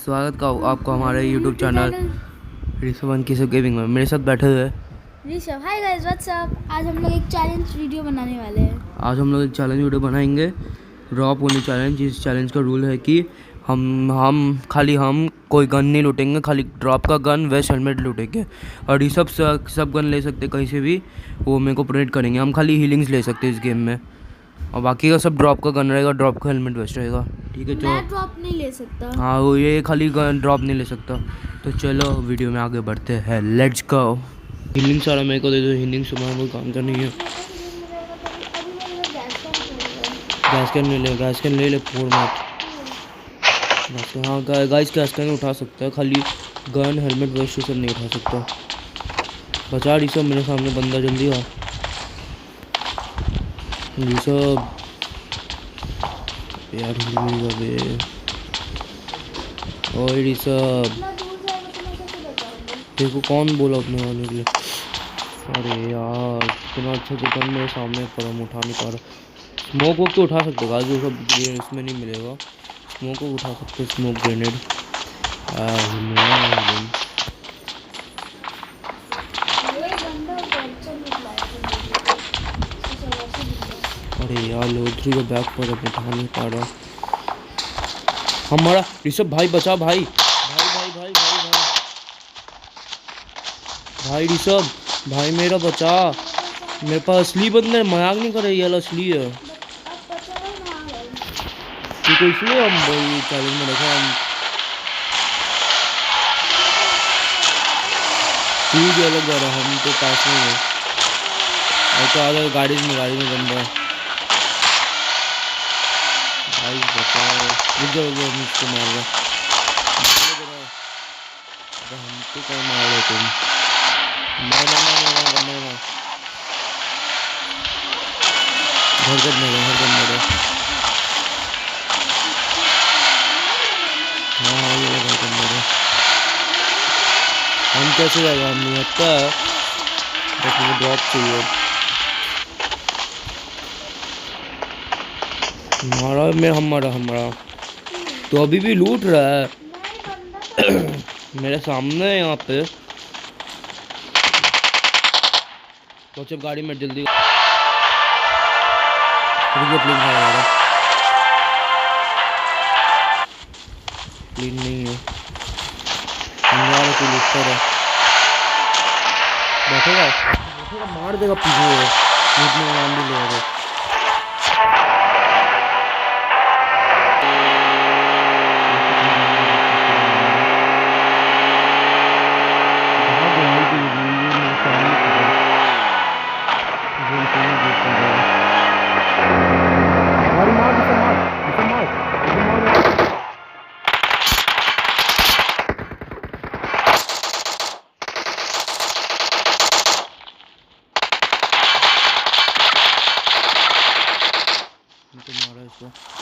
स्वागत का आपको हमारे YouTube चैनल ऋषभ की गेमिंग में। मेरे साथ बैठे हुए Rishabh. Hi guys, what's up. आज हम लोग एक चैलेंज वीडियो बनाने वाले हैं। आज हम लोग एक चैलेंज वीडियो बनाएंगे, ड्रॉप होने चैलेंज। इस चैलेंज का रूल है कि हम कोई गन नहीं लूटेंगे, खाली ड्रॉप का गन वेस्ट हेलमेट लूटेंगे। और ऋषभ सब गन ले सकते कहीं से भी, वो मेरे को प्रोवाइड करेंगे। हम खाली हीलिंग्स ले सकते हैं इस गेम में, और बाकी का सब ड्रॉप का गन रहेगा, ड्रॉप का हेलमेट वेस्ट रहेगा। ठीक है, मैं ड्रॉप नहीं ले सकता। हाँ, वो ये खाली गन ड्रॉप नहीं ले सकता। तो चलो वीडियो में आगे बढ़ते हैं, लेट्स गो। हीलिंग सारा मेरे को दे दो, हीलिंग से मेरे को काम करनी है। गैस कैन ले ले, गैस कैन ले ले, फोड़ मत। हाँ गाइस, गैस कैन उठा सकता है, खाली गन हेलमेट वेस्ट सब नहीं उठा सकता। बचा ऋषभ, मेरे सामने बंदा, जल्दी आ ऋषभ। यार ओए ऋषभ, देखो कौन बोला अपने वाले के लिए। अरे यार, इतना अच्छा दुकान मेरे सामने पर हम उठा नहीं पा रहा। स्मोक वोक तो उठा सकते गाइस, वो सब इसमें नहीं मिलेगा। स्मोक को उठा सकते, स्मोक ग्रेनेड। अरे यार, लोथरी को बैक पर उठा नहीं पा रहा हमारा ऋषभ भाई। बचा भाई, भाई भाई भाई भाई भाई भाई ऋषभ भाई, मेरा बचा। मेरे पास असली बंदे, मजाक नहीं कर रही है, असली है। तो इसलिए हम वही चैलेंज में रखा। हम तू भी अलग जा रहा, हम तो पास में है। और तो आधा गाड़ी में बंदा है भाई। बताओ, हम इसको मार रहे। हम तो क्या मार रहे तुम? मार मार मार मार मार मार मार। घर मेरे। हाँ ये घर मेरे। हम कैसे जाएगा, हम नहीं हटता है, बस मुझे ड्रॉप चाहिए। हमारा तो अभी भी लूट रहा है। मेरे सामने है यहाँ पे। तो जब गाड़ी में जल्दी प्लीज नहीं है, तू लूटता रहा। बैठेगा मार देगा पीछे, लूटने का नाम भी ले रहा।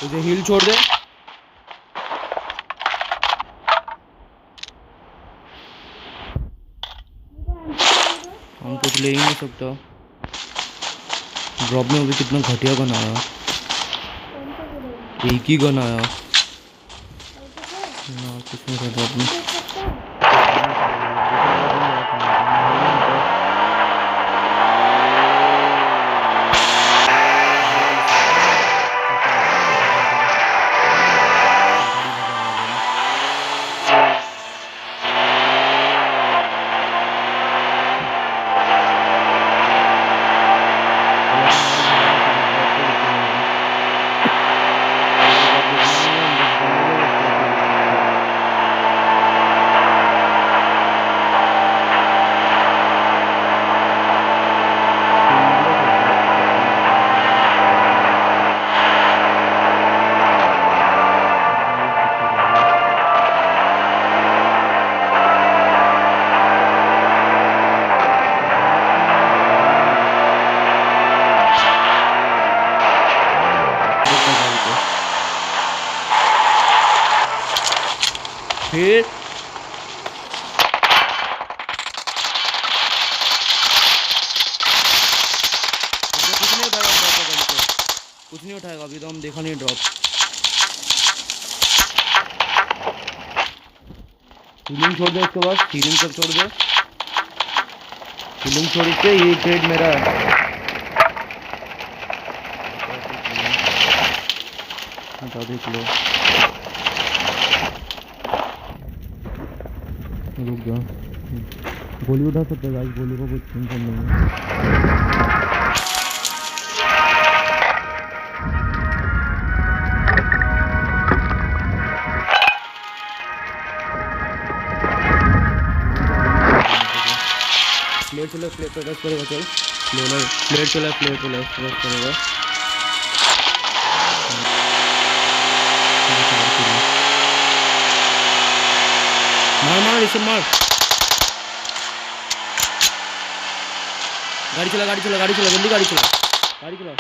मुझे हील छोड़ दे। हम कुछ ले ही नहीं सकता। ड्रॉप में अभी कितना घटिया गन आया, एक ही गन आया। कुछ नहीं ड्रॉप में। फिर कुछ नहीं उठाएगा अभी तो, हम देखा नहीं ड्रॉप। हीलिंग छोड़ दो, उसके बाद हीलिंग सब छोड़ दो, हीलिंग छोड़ के ये ट्रेड मेरा है। हटा दो किलो, रुक जाओ, गोली उठा सकते हैं गाइस, गोली को कुछ टेंशन नहीं है। प्लेट चला, प्लेट पे रश करेगा, चल प्लेट चला, प्लेट पे रश करेगा। मार मार इसे मार, गाड़ी चला, गाड़ी चला, गाड़ी चला, जल्दी गाड़ी चला, गाड़ी चला।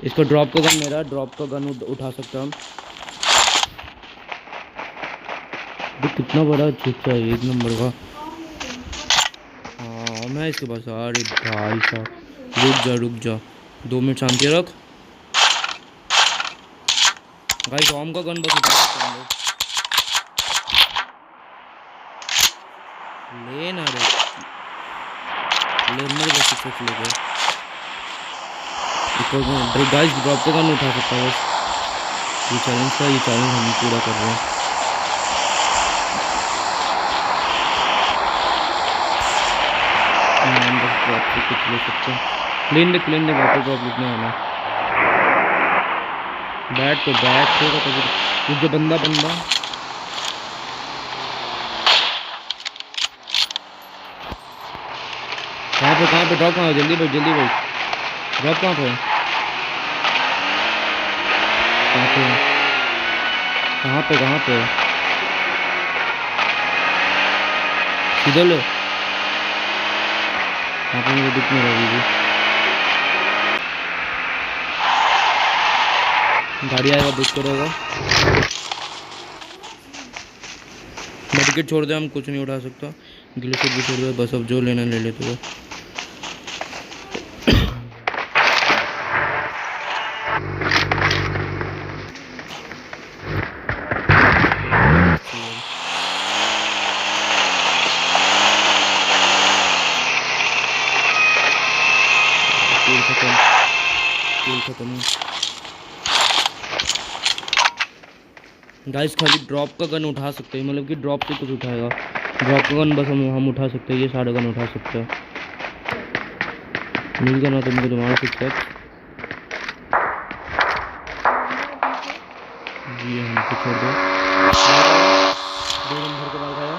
इसको ड्रॉप का गन मेरा, ड्रॉप का गन उठा सकता हम। कितना बड़ा चुच्चा है, एक नंबर का। हाँ मैं इसके पास, अरे भाई साहब रुक जा 2 मिनट शांति रख। भाई टॉम का गन बस उठा सकते हम लोग, ले ना रे, ले मर गया सिक्स ले गए। गाइस ड्रॉप का गन उठा सकता है बस, ये चैलेंज हम पूरा कर रहे हैं। कुछ ले सकते हैं, प्लेन दे वाटर ड्रॉप लिखने आना। बैट होगा तो जो बंदा कहाँ पे ड्रॉप, कहाँ जल्दी भाई ड्रॉप कहाँ पे किधर ले, यहाँ पे मुझे दिख नहीं रही थी। गाड़ी आएगा, देख करेगा। मेडिकेट छोड़ दे, हम कुछ नहीं उठा सकता, ग्लिचर भी छोड़ दे, बस अब जो लेना ले लेते हो। खत्म गाइस, खाली ड्रॉप का गन उठा सकते हैं, मतलब कि ड्रॉप से कुछ उठाएगा, ड्रॉप का गन बस हम उठा सकते हैं, ये सारा गन उठा सकते हैं। मिल गया ना तुमको तुम्हारा सिक्स जी, हमको छोड़ दो, 2 नंबर के बाद आया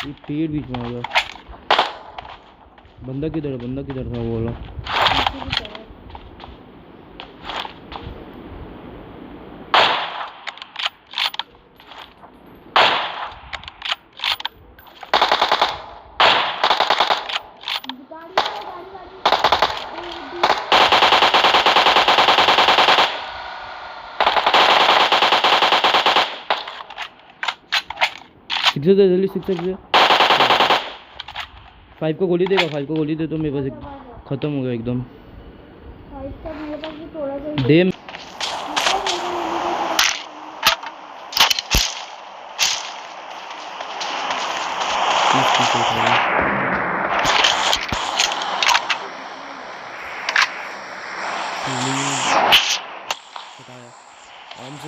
ये पेड़ बीच में आ गया। बंदा किधर था वो वाला? जल्दी 6 5 को गोली देगा, 5 को गोली दे तो मेरे पास खत्म हो गया एकदम। दे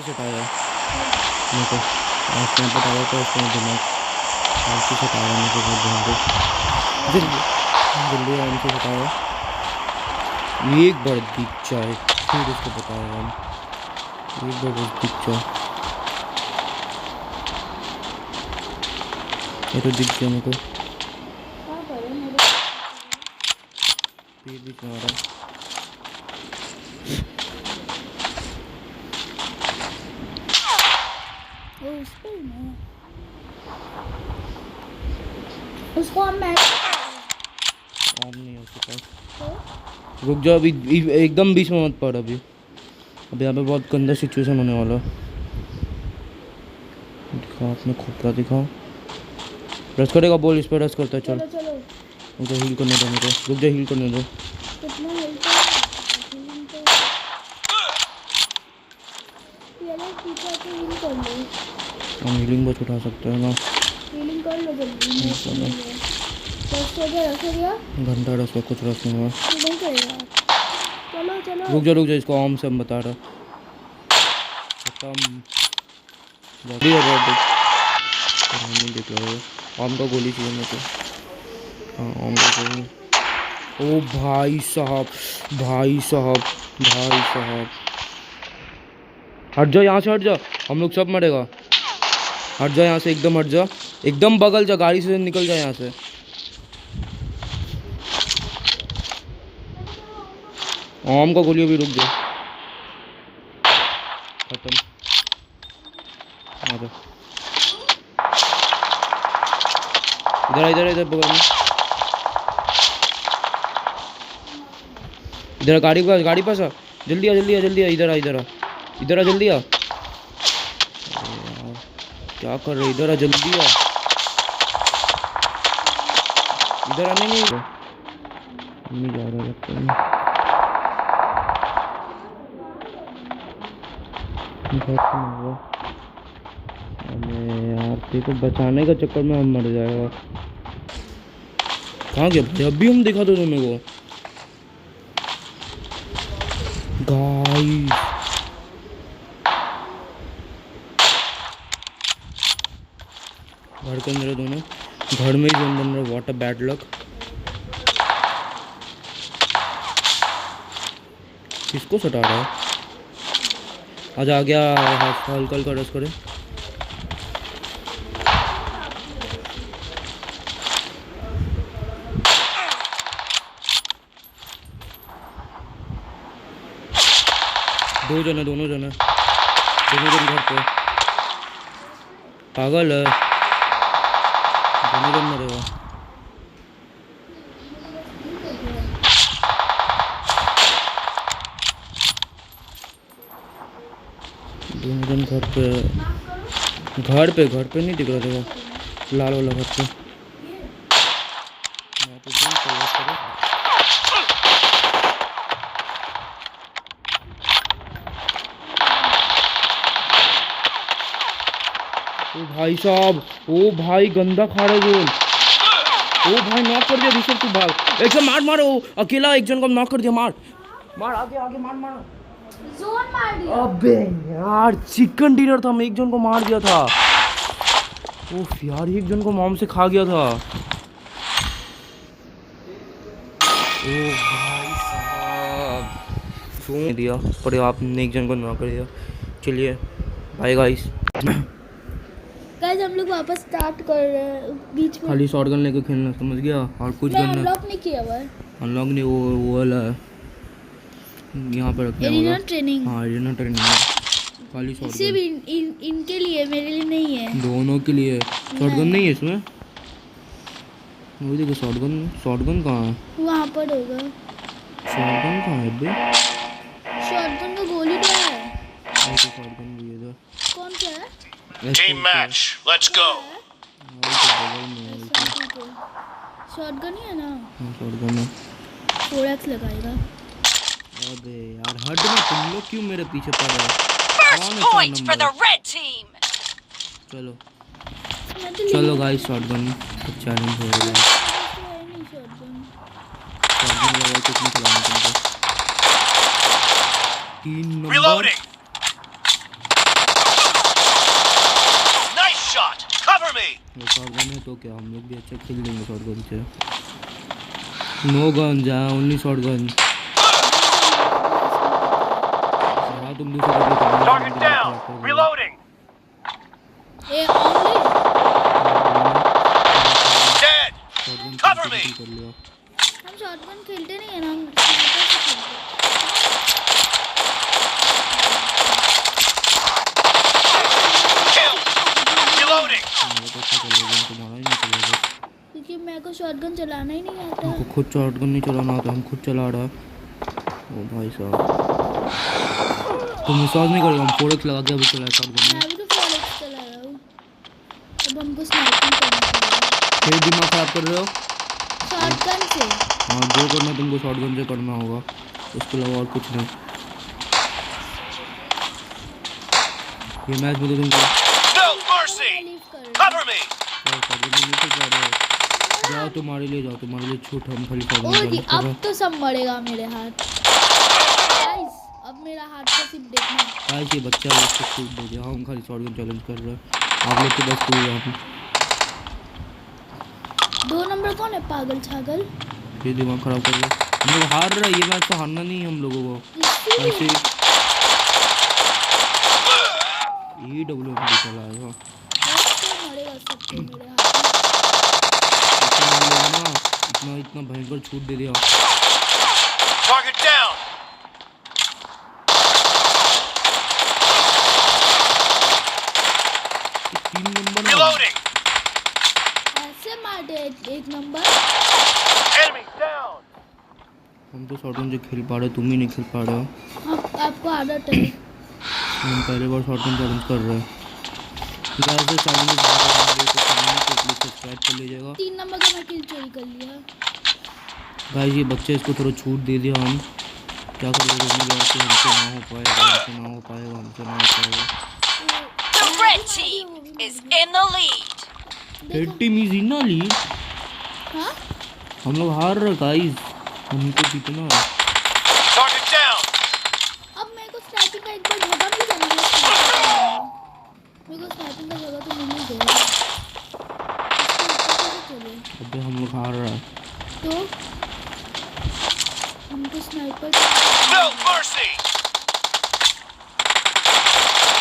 सटाया मेरे को, बताया था उसको दिमाग से सटाया मेरे को, बहुत ध्यान से जल्दी आराम से बताया। एक बार दिख जाए फिर उसको बताया हम, एक बार बस दिख जाए, ये तो दिख गया मेरे को, पेट बीच में आ रहा है। उसको हम मैच ऑन नहीं हो उसके पास। रुक जाओ, अभी एकदम बीच में मत पड़, अभी यहाँ पे बहुत गंदा सिचुएशन होने वाला। दिखाओ अपने खोपड़ा दिखाओ, रश करेगा बोल, इस पर रश करता है। चल चलो मुझे हील करने दो, मुझे रुक जा, हील करने दो। हीलिंग तो ये ना पीछे तो हील कर लो। हम हीलिंग को उठा सकते हैं ना। हीलिंग कर लो जल्दी। बस हो गया, रख दिया। घंटा रस का कुछ रस नहीं हुआ। नहीं करेगा। चलो चलो। रुक जा इसको आम से हम बता रहा खत्म जल्दी है बहुत नहीं देख रहा है। आम का गोली चाहिए मुझे। हाँ आम का गोली। ओ भाई साहब भाई साहब भाई साहब हट जा यहाँ से हट जा हम लोग सब मरेगा। हट जा यहाँ से एकदम हट जा एकदम बगल जा गाड़ी से निकल जा यहाँ से। आम का गोली भी रुक जा खत्म। इधर इधर बगल में इधर गाड़ी पास आ जल्दी आ इधर आ जल्दी आ। क्या कर रहे इधर आ जल्दी आ इधर आने नहीं जा रहा लगता है। यार तेरे को बचाने का चक्कर में हम मर जाएगा। कहाँ गया भाई अभी हम दिखा दो तुम्हें को गाइस। घर के अंदर दोनों घर में ही जोन बन रहा। What a bad luck. किसको सटा रहा है? आज आ गया हल्का हल्का रस करे। दोनों जन घर पे पागल है। दोनों जन मरेगा। दोनों जन घर पे नहीं दिख रहा था लाल वाला घर पे। ओ भाई साहब ओ भाई गंदा खा रहे गोल। ओ भाई नॉक कर दिया ऋषभ तू भाग एक मार मारो अकेला एक जन को नॉक कर दिया। मार आगे मार जोन मार दिया। अबे यार चिकन डिनर था मैं एक जन को मार दिया था। ओफ यार एक जन को मॉम से खा गया था। ओ भाई साहब क्यों दिया पर आपने एक जन को नॉक कर दिया। चलिए बाय गाइस। गाइस हम लोग वापस स्टार्ट कर रहे हैं। बीच में खाली शॉटगन लेके खेलना समझ गया और कुछ करना अनलॉक नहीं किया हुआ है। अनलॉक नहीं वो वाला है यहाँ पे रखने वाला। ट्रेनिंग। हाँ एरिना ट्रेनिंग खाली शॉटगन सिर्फ इनके लिए मेरे लिए नहीं है। दोनों के लिए शॉटगन नहीं है इसमें। वो देखो शॉटगन कहाँ है? वहाँ पर होगा। शॉटगन कहाँ है बे? शॉटगन का गोली तो है। शॉटगन भी है कौन सा है? Team match, let's go. Shotgun ही है ना? हाँ शॉटगन है। 4x लगाएगा। अबे यार हट ना तुम लोग क्यों मेरे पीछे पड़ रहे हो? First point for the red team. चलो गाइस शॉटगन चैलेंज हो रहा है। शॉटगन लेवल कुछ नहीं चलाना तुमको। 3 number Reloading. Nice shot. Cover me. Shotgun है तो क्या हम लोग भी अच्छा खेल लेंगे शॉटगन से। नो गन जा ओनली शॉटगन। तुम दूसरे Target down. Reloading. A only Dead. Cover me. हम शॉटगन खेलते नहीं है ना। हम Kill. Reloading. क्योंकि मेरे को शॉटगन चलाना ही नहीं आता। हमको खुद शॉटगन नहीं चलाना आता हम खुद चला रहा। ओ भाई साहब तुम विश्वास नहीं करोगे हम 4x लगा के अभी चला शॉटगन मैं भी तो 4x चला रहा हूँ। अब हमको स्नाइपिंग करना पड़ेगा। फिर दिमाग खराब कर रहे हो शॉटगन से। हाँ जो करना तुमको शॉटगन से करना होगा। उसके अलावा और कुछ नहीं। ये मैच में तो तुमको No mercy! Cover me! जाओ तुम्हारे लिए छूट, हम खाली ओ जी अब तो सब मरेगा मेरे हाथ। गाइस अब मेरा हाथ का सिर्फ देखना। गाइस ये बच्चा उसको छूट दे दिया, हम खाली शॉटगन चैलेंज कर रहे हैं। आप लोग के बस पूरे यहाँ पे 2 नंबर कौन है पागल छागल? ये दिमाग खराब कर रहा है। हम लोग हार रहे हैं, ये मैच तो हारना नहीं है हम लोगों को। ऐसे EWM भी चला आएगा मरेगा सबको मेरे हाथ में। इतना भयंकर छूट दे दिया। Target down! 3 number Reloading! ऐसे मार दे 1 नंबर। Enemy down! हम तो शॉटगन से खेल पा रहे, तुम ही नहीं खेल पा रहे हो। आपको आदत है। हम पहले बार शॉटगन चैलेंज कर रहे हैं। गाइस ये चैलेंज सब्सक्राइब कर लीजिएगा। 3 नंबर का मैं किल चोरी कर लिया। गाइस ये बच्चे इसको थोड़ा छूट दे दिया, हम क्या करेंगे? हमसे ना हो पाएगा। The red team is in the lead. Red team is in lead. हाँ हम लोग हार रहे गाइस, हमको जीतना है। Target down! अब मेरे को स्नाइपिंग का एक बार जगह मिल जाएगा। मेरे को स्नाइपिंग का जगह तो मिल ही गया। चलो अबे हम लोग हार रहा है। तो हमको स्नाइपर No mercy!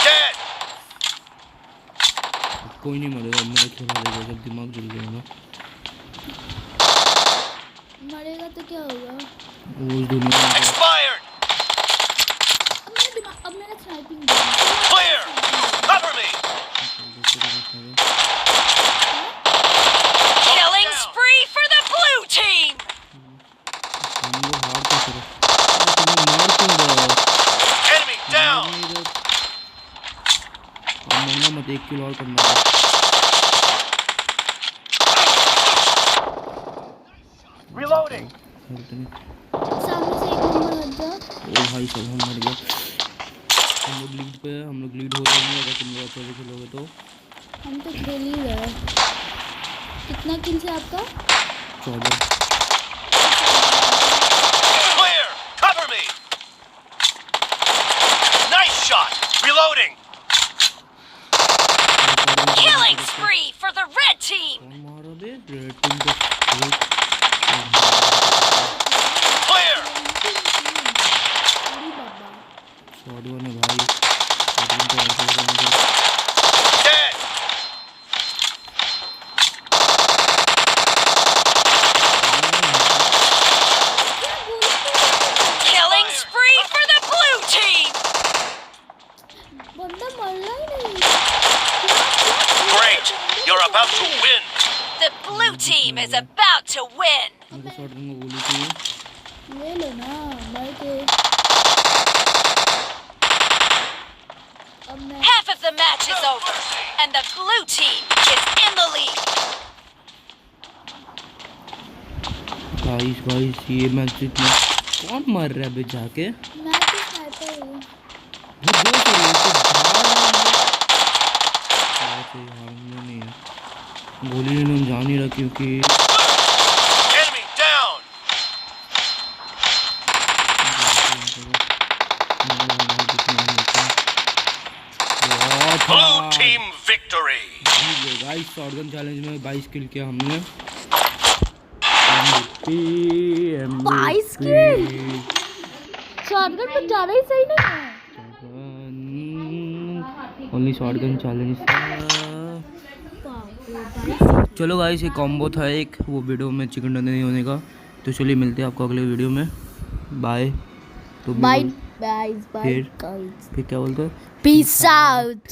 Dead! कोई नहीं मरेगा, मेरा खेला देगा जब दिमाग जल गया ना। मरेगा तो क्या होगा? वो इस दुनिया में Expired! अब मेरा sniping Clear! Cover me! Killing spree for the blue team. हम लोग हार तो रहे। तुम मार क्यों रहे हो? Enemy down! मरना मत, 1 किलो और करना है। Reloading! सामने से 1 नंबर हट जा। ओ भाई सब हम मर गए। हम लोग लीड पे है, हम लोग लीड हो रहे हैं। अगर तुम लोग अच्छे से खेलोगे तो हम तो खेल ही रहे हैं। कितना किल है आपका? 14। Clear! Cover me! Nice shot! Reloading! Killing spree for the red team. कौन मारा बे? रेड टीम को Clear! अरे बाबा शॉटगन है भाई। शॉटगन तो ऐसे ही मुझे Dead! Killing spree for the blue team. बंदा मर रहा ही नहीं। Great! You're about to win! The blue team is about to win. मेरे शॉटगन को गोली चाहिए। ले लो ना मर के। अब मैं Half of the match is over, and the blue team is in the lead. Guys ये मैच इतना कौन मार रहा है बे जाके? तो स्नाइपर हूँ। ये दो तो लेके नहीं है। गोली लेने हम जा नहीं रहा क्योंकि Enemy down! Blue team victory! Guys shotgun challenge में 22 किल किया हमने। 22 किल? शॉटगन पर जाना ही सही नहीं है। Only shotgun challenge. चलो गाइस ये कॉम्बो था एक, वो वीडियो में चिकन डिनर नहीं होने का। तो चलिए मिलते हैं आपको अगले वीडियो में। बाय। तो बाय बाय फिर क्या बोलते हो? Peace out.